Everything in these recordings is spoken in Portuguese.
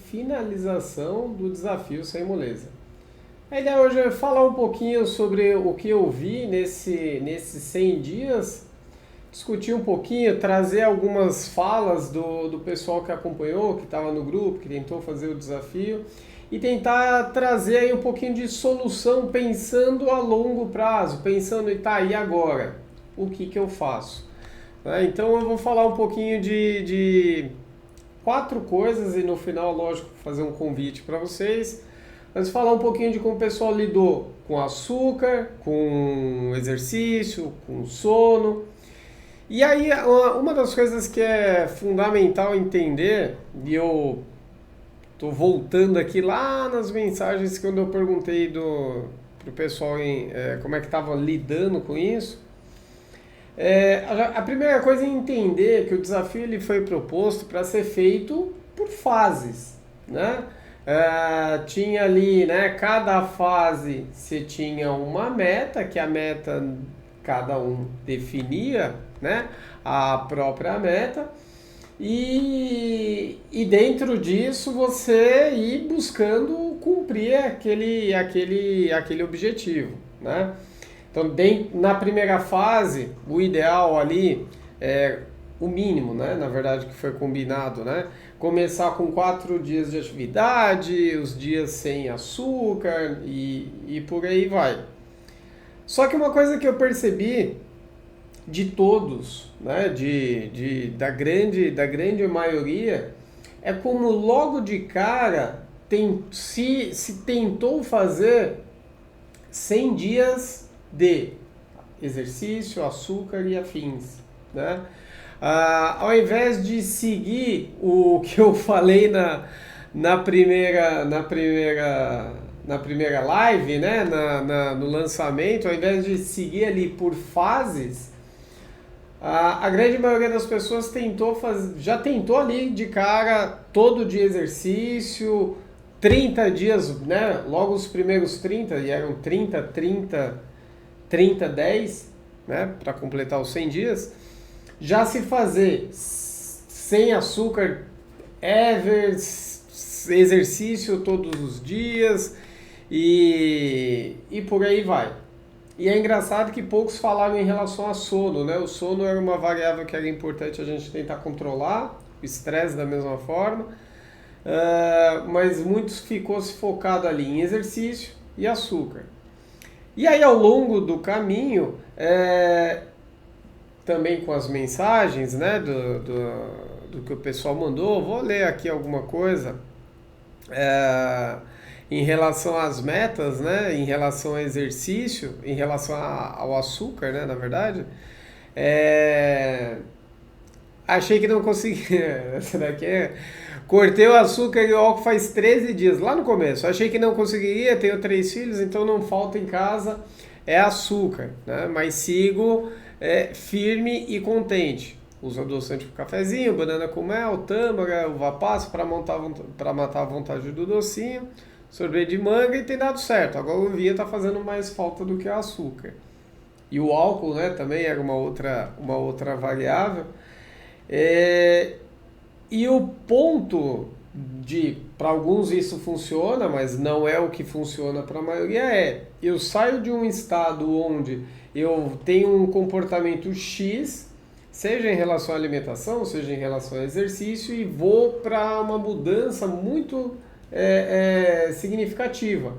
finalização do desafio sem moleza. A ideia hoje é falar um pouquinho sobre o que eu vi nesses 100 dias, discutir um pouquinho, trazer algumas falas do pessoal que acompanhou, que estava no grupo, que tentou fazer o desafio, e tentar trazer aí um pouquinho de solução pensando a longo prazo, pensando em tá, e agora? O que eu faço? Então eu vou falar um pouquinho de 4 coisas e no final, lógico, fazer um convite para vocês. Mas falar um pouquinho de como o pessoal lidou com açúcar, com exercício, com sono. E aí, uma das coisas que é fundamental entender, e eu tô voltando aqui lá nas mensagens quando eu perguntei pro pessoal como é que estava lidando com isso. A primeira coisa é entender que o desafio ele foi proposto para ser feito por fases, né? Tinha ali, né? Cada fase você tinha uma meta, que a meta cada um definia, né? A própria meta. E dentro disso você ir buscando cumprir aquele objetivo, né? Então, na primeira fase, o ideal ali é o mínimo, né? Na verdade, que foi combinado, né? Começar com 4 dias de atividade, os dias sem açúcar e por aí vai. Só que uma coisa que eu percebi de todos, né? Da grande maioria, é como logo de cara se tentou fazer 100 dias de exercício, açúcar e afins, né? Ao invés de seguir o que eu falei na primeira live, né? No lançamento, ao invés de seguir ali por fases, a grande maioria das pessoas já tentou ali de cara todo dia exercício, 30 dias, né? Logo os primeiros 30, e eram 30, 30, 30, 10, né? Para completar os 100 dias, já se fazer sem açúcar, exercício todos os dias e por aí vai. E é engraçado que poucos falaram em relação a sono, né? O sono era uma variável que era importante a gente tentar controlar, o estresse da mesma forma, mas muitos ficou se focado ali em exercício e açúcar. E aí ao longo do caminho, também com as mensagens, né, do que o pessoal mandou, vou ler aqui alguma coisa. Em relação às metas, né, em relação ao exercício, em relação ao açúcar, né, na verdade, achei que não conseguia. Essa daqui cortei o açúcar e o álcool faz 13 dias, lá no começo. Achei que não conseguiria, tenho 3 filhos, então não falta em casa açúcar, né, mas sigo firme e contente. Uso adoçante com cafezinho, banana com mel, tâmara, uva passa para matar a vontade do docinho, sorvete de manga, e tem dado certo. Agora o vinho está fazendo mais falta do que o açúcar. E o álcool, né, também era uma outra variável. E o ponto para alguns isso funciona, mas não é o que funciona para a maioria, eu saio de um estado onde eu tenho um comportamento X, seja em relação à alimentação, seja em relação ao exercício, e vou para uma mudança muito significativa.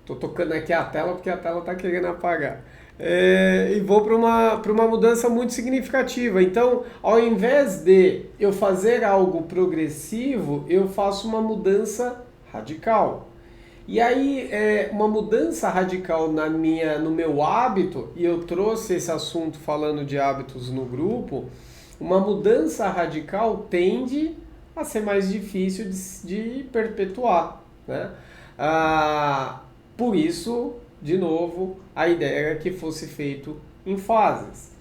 Estou tocando aqui a tela porque a tela está querendo apagar. E vou para uma mudança muito significativa. Então, ao invés de eu fazer algo progressivo, eu faço uma mudança radical. E aí, uma mudança radical no meu hábito, e eu trouxe esse assunto falando de hábitos no grupo, uma mudança radical tende a ser mais difícil de perpetuar, né? Por isso, de novo, a ideia era que fosse feito em fases.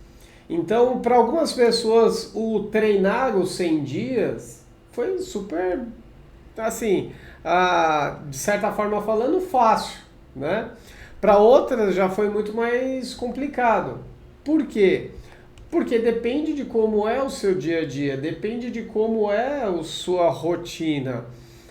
Então, para algumas pessoas, o treinar os 100 dias foi super, assim, de certa forma falando, fácil, né? Para outras já foi muito mais complicado. Por quê? Porque depende de como é o seu dia a dia, depende de como é a sua rotina.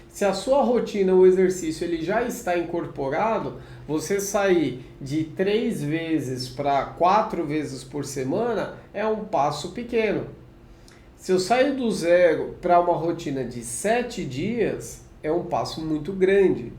Se a sua rotina, o exercício, ele já está incorporado, você sair de 3 vezes para 4 vezes por semana é um passo pequeno. Se eu saio do zero para uma rotina de 7 dias, é um passo muito grande.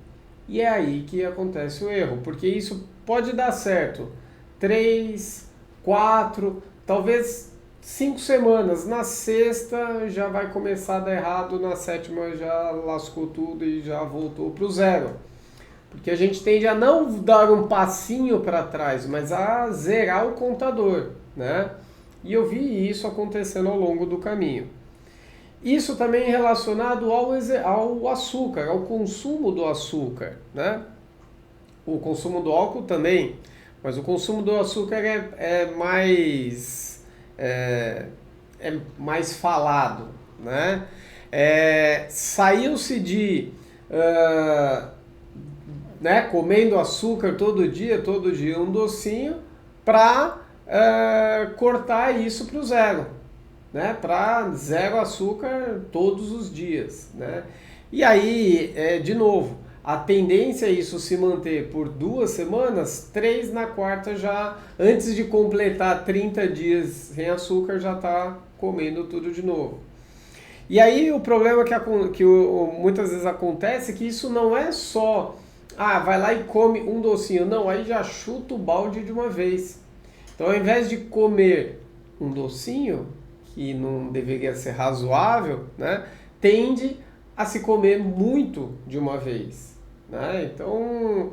E é aí que acontece o erro, porque isso pode dar certo 3, 4, talvez 5 semanas. Na sexta já vai começar a dar errado, na sétima já lascou tudo e já voltou para o zero. Porque a gente tende a não dar um passinho para trás, mas a zerar o contador, né? E eu vi isso acontecendo ao longo do caminho. Isso também relacionado ao açúcar, ao consumo do açúcar, né? O consumo do álcool também, mas o consumo do açúcar é mais falado, né? Saiu-se de comendo açúcar todo dia um docinho, para cortar isso para o zero, né? Para zero açúcar todos os dias, né? E aí, de novo, a tendência é isso se manter por 2 semanas, 3 na quarta já, antes de completar 30 dias sem açúcar, já está comendo tudo de novo. E aí o problema que muitas vezes acontece é que isso não é só, vai lá e come um docinho, não, aí já chuta o balde de uma vez. Então, ao invés de comer um docinho, que não deveria ser razoável, né, tende a se comer muito de uma vez, né? Então,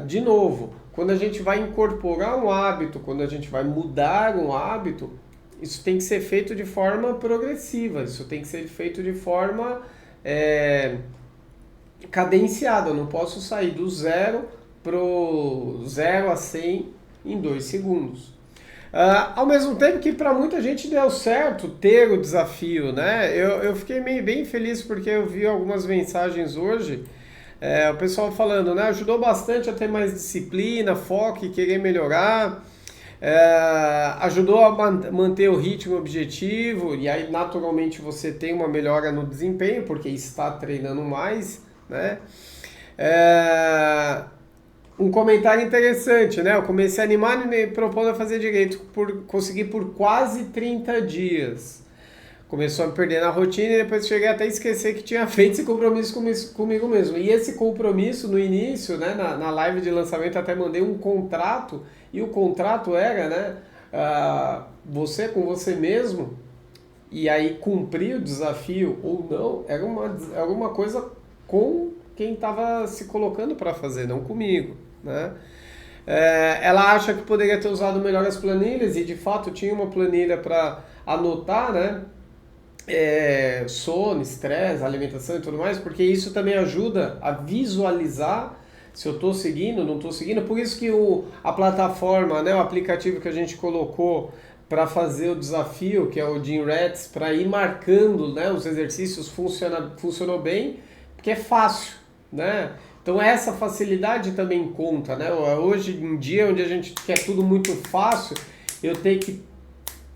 de novo, quando a gente vai incorporar um hábito, quando a gente vai mudar um hábito, isso tem que ser feito de forma progressiva, isso tem que ser feito de forma cadenciada. Eu não posso sair do zero pro 0 a 100 em 2 segundos. Ao mesmo tempo que para muita gente deu certo ter o desafio, né? Eu fiquei bem feliz porque eu vi algumas mensagens hoje, o pessoal falando, né? Ajudou bastante a ter mais disciplina, foco e querer melhorar, ajudou a manter o ritmo objetivo, e aí naturalmente você tem uma melhora no desempenho porque está treinando mais, né? Um comentário interessante, né? Eu comecei a animar e me propondo a fazer direito, consegui por quase 30 dias. Começou a me perder na rotina e depois cheguei até a esquecer que tinha feito esse compromisso comigo mesmo. E esse compromisso no início, né, na live de lançamento, até mandei um contrato, e o contrato era, né, você com você mesmo, e aí cumprir o desafio ou não, era uma coisa com quem estava se colocando para fazer, não comigo, né? Ela acha que poderia ter usado melhor as planilhas, e de fato tinha uma planilha para anotar, né? Sono, estresse, alimentação e tudo mais, porque isso também ajuda a visualizar se eu estou seguindo, não estou seguindo. Por isso que a plataforma, né, o aplicativo que a gente colocou para fazer o desafio, que é o Gym Rats, para ir marcando, né, os exercícios, funcionou bem, porque é fácil, né? Então essa facilidade também conta, né? Hoje em dia, onde a gente quer tudo muito fácil, eu tenho que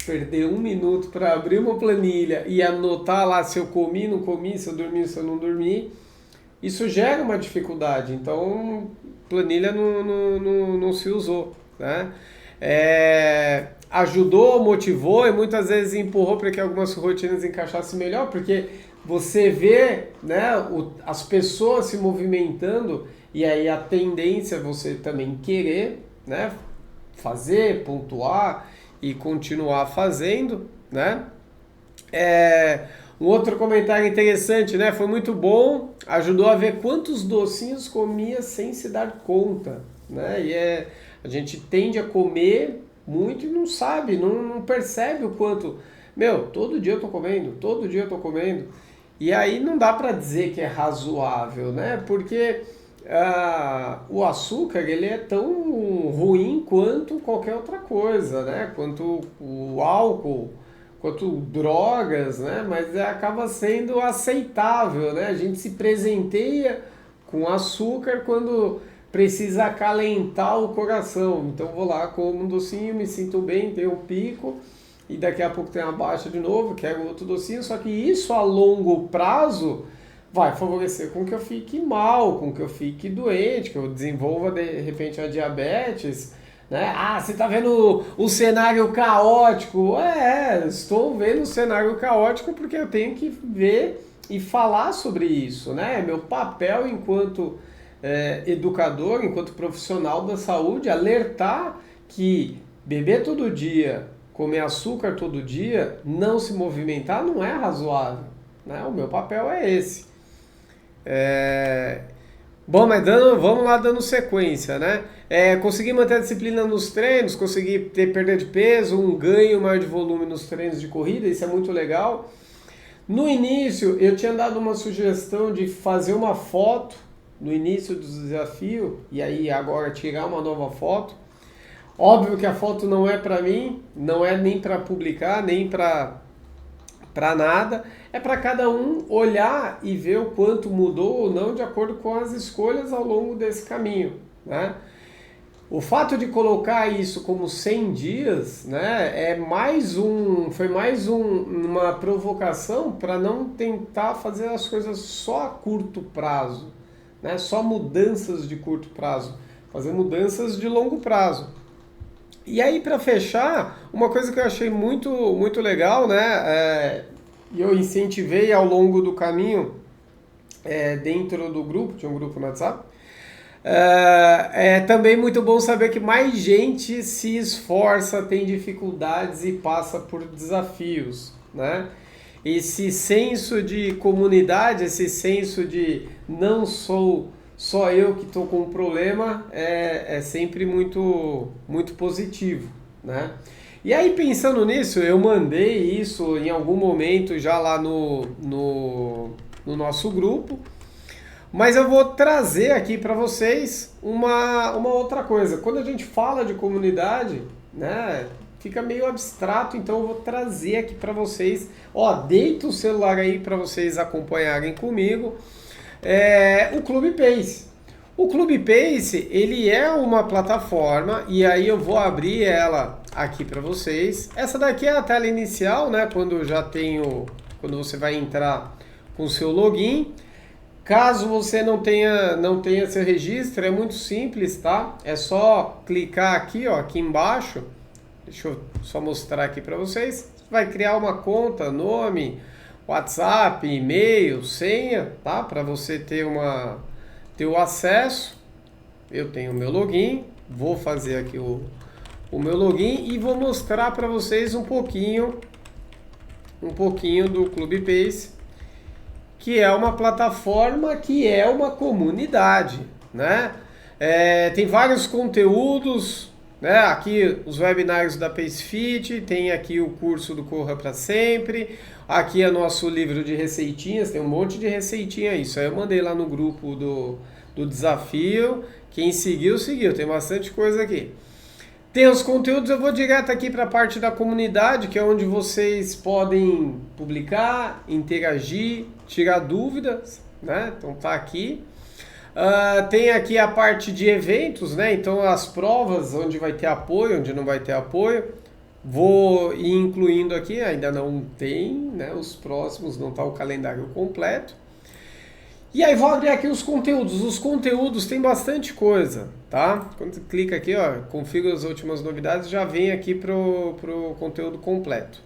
perder 1 minuto para abrir uma planilha e anotar lá se eu comi, não comi, se eu dormi, se eu não dormi. Isso gera uma dificuldade, então planilha não se usou, né? Ajudou, motivou e muitas vezes empurrou para que algumas rotinas encaixassem melhor, porque você vê, né, as pessoas se movimentando, e aí a tendência é você também querer, né, fazer, pontuar e continuar fazendo, né? Um outro comentário interessante, né? Foi muito bom, ajudou a ver quantos docinhos comia sem se dar conta, né? E a gente tende a comer muito e não sabe, não percebe o quanto. Todo dia eu tô comendo. E aí não dá para dizer que é razoável, né? Porque o açúcar, ele é tão ruim quanto qualquer outra coisa, né? Quanto o álcool, quanto drogas, né? Mas acaba sendo aceitável, né? A gente se presenteia com açúcar quando precisa acalentar o coração. Então vou lá, como um docinho, me sinto bem, tenho um pico, e daqui a pouco tem uma baixa de novo, quero outro docinho, só que isso a longo prazo vai favorecer com que eu fique mal, com que eu fique doente, que eu desenvolva de repente a diabetes, né? Ah, você está vendo o cenário caótico? Estou vendo o cenário caótico porque eu tenho que ver e falar sobre isso, né? Meu papel enquanto educador, enquanto profissional da saúde, alertar que beber todo dia, comer açúcar todo dia, não se movimentar não é razoável, né? O meu papel é esse. Bom, mas vamos lá dando sequência, né? Conseguir manter a disciplina nos treinos, conseguir ter perda de peso, um ganho maior de volume nos treinos de corrida, isso é muito legal. No início, eu tinha dado uma sugestão de fazer uma foto no início do desafio, e aí agora tirar uma nova foto. Óbvio que a foto não é para mim, não é nem para publicar, nem para nada, é para cada um olhar e ver o quanto mudou ou não de acordo com as escolhas ao longo desse caminho, né? O fato de colocar isso como 100 dias, né, foi mais uma provocação para não tentar fazer as coisas só a curto prazo, né, só mudanças de curto prazo, fazer mudanças de longo prazo. E aí, para fechar, uma coisa que eu achei muito, muito legal, né, e eu incentivei ao longo do caminho, dentro do grupo, tinha um grupo no WhatsApp, é também muito bom saber que mais gente se esforça, tem dificuldades e passa por desafios, né? Esse senso de comunidade, esse senso de não sou só eu que estou com um problema, é sempre muito, muito positivo, né? E aí, pensando nisso, eu mandei isso em algum momento já lá no nosso grupo, mas eu vou trazer aqui para vocês uma outra coisa. Quando a gente fala de comunidade, né, fica meio abstrato, então eu vou trazer aqui para vocês. Deita o celular aí para vocês acompanharem comigo. O Clube Pace. O Clube Pace, ele é uma plataforma, e aí eu vou abrir ela aqui para vocês. Essa daqui é a tela inicial, né, quando você vai entrar com o seu login. Caso você não tenha seu registro, é muito simples, tá? É só clicar aqui, aqui embaixo. Deixa eu só mostrar aqui para vocês. Você vai criar uma conta, nome, WhatsApp, e-mail, senha, tá? Para você ter o acesso. Eu tenho o meu login, vou fazer aqui o meu login e vou mostrar para vocês um pouquinho do Clube Pace, que é uma plataforma, que é uma comunidade, né? Tem vários conteúdos, né? Aqui os webinários da PaceFit, tem aqui o curso do Corra para Sempre, aqui é nosso livro de receitinhas, tem um monte de receitinha aí, isso aí eu mandei lá no grupo do desafio, quem seguiu, tem bastante coisa aqui. Tem os conteúdos, eu vou direto aqui para a parte da comunidade, que é onde vocês podem publicar, interagir, tirar dúvidas, né? Então tá aqui. Tem aqui a parte de eventos, né? Então as provas, onde vai ter apoio, onde não vai ter apoio. Vou ir incluindo aqui, ainda não tem, né? Os próximos, não está o calendário completo. E aí vou abrir aqui os conteúdos. Os conteúdos tem bastante coisa, tá? Quando você clica aqui, configura as últimas novidades, já vem aqui pro conteúdo completo.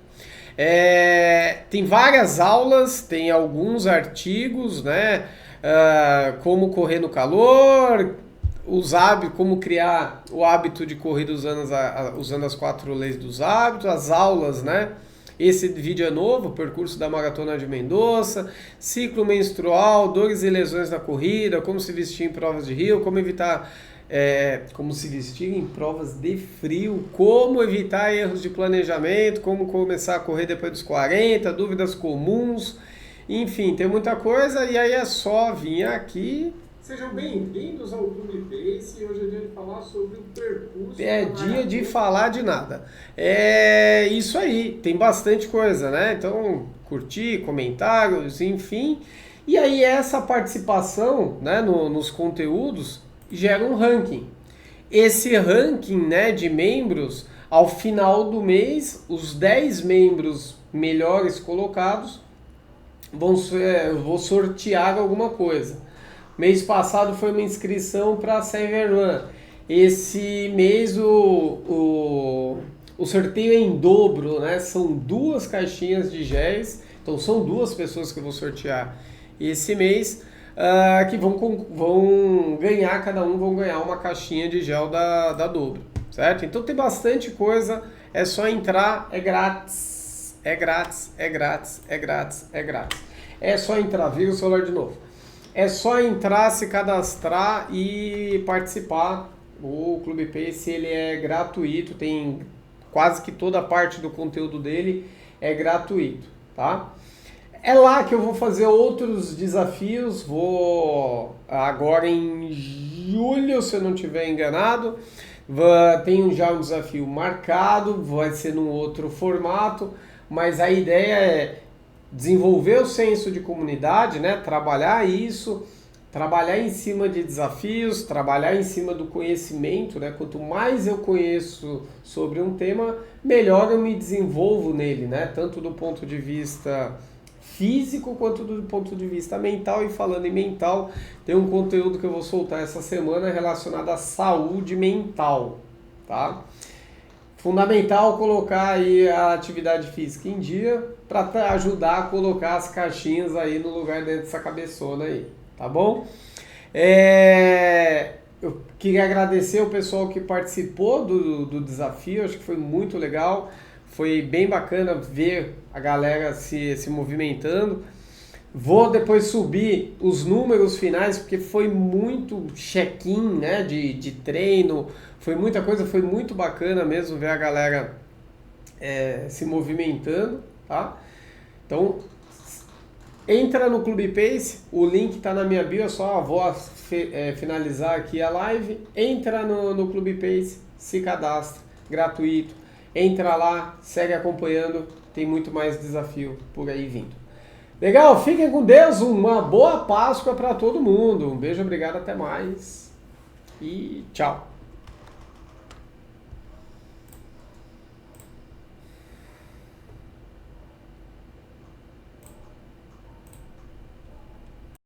Tem várias aulas, tem alguns artigos, né? Como correr no calor, como criar o hábito de corrida usando as 4 leis dos hábitos, as aulas, né? Esse vídeo é novo, percurso da Maratona de Mendoza, ciclo menstrual, dores e lesões na corrida, como se vestir em provas de rio, como se vestir em provas de frio, como evitar erros de planejamento, como começar a correr depois dos 40, dúvidas comuns, enfim, tem muita coisa, e aí é só vir aqui. Sejam bem-vindos ao Clube Pace, e hoje é dia de falar sobre o percurso. É dia de falar de nada. É isso aí, tem bastante coisa, né? Então, curtir, comentários, enfim. E aí essa participação, né, nos conteúdos gera um ranking. Esse ranking, né, de membros, ao final do mês, os 10 membros melhores colocados vou sortear alguma coisa. Mês passado foi uma inscrição para a Severrun. Esse mês o sorteio é em dobro, né? São 2 caixinhas de géis, então são 2 pessoas que eu vou sortear esse mês, que vão ganhar, cada um vão ganhar uma caixinha de gel da Dobro, certo? Então tem bastante coisa, é só entrar, é grátis, é grátis, é grátis, é grátis, é grátis. É só entrar, vira o celular de novo. É só entrar, se cadastrar e participar. O Clube Pace, ele é gratuito, tem quase que toda a parte do conteúdo dele é gratuito, tá? É lá que eu vou fazer outros desafios, vou agora em julho, se eu não estiver enganado, tenho já um desafio marcado, vai ser num outro formato, mas a ideia é desenvolver o senso de comunidade, né? Trabalhar isso, trabalhar em cima de desafios, trabalhar em cima do conhecimento, né? Quanto mais eu conheço sobre um tema, melhor eu me desenvolvo nele, né? Tanto do ponto de vista físico quanto do ponto de vista mental. E falando em mental, tem um conteúdo que eu vou soltar essa semana relacionado à saúde mental, tá? Fundamental colocar aí a atividade física em dia para ajudar a colocar as caixinhas aí no lugar dentro dessa cabeçona aí, tá bom? Eu queria agradecer o pessoal que participou do desafio, acho que foi muito legal, foi bem bacana ver a galera se movimentando. Vou depois subir os números finais, porque foi muito check-in, né, de treino, foi muita coisa, foi muito bacana mesmo ver a galera se movimentando, tá? Então, entra no Clube Pace, o link está na minha bio, só vou finalizar aqui a live, entra no Clube Pace, se cadastra, gratuito, entra lá, segue acompanhando, tem muito mais desafio por aí vindo. Legal, fiquem com Deus, uma boa Páscoa para todo mundo. Um beijo, obrigado, até mais e tchau.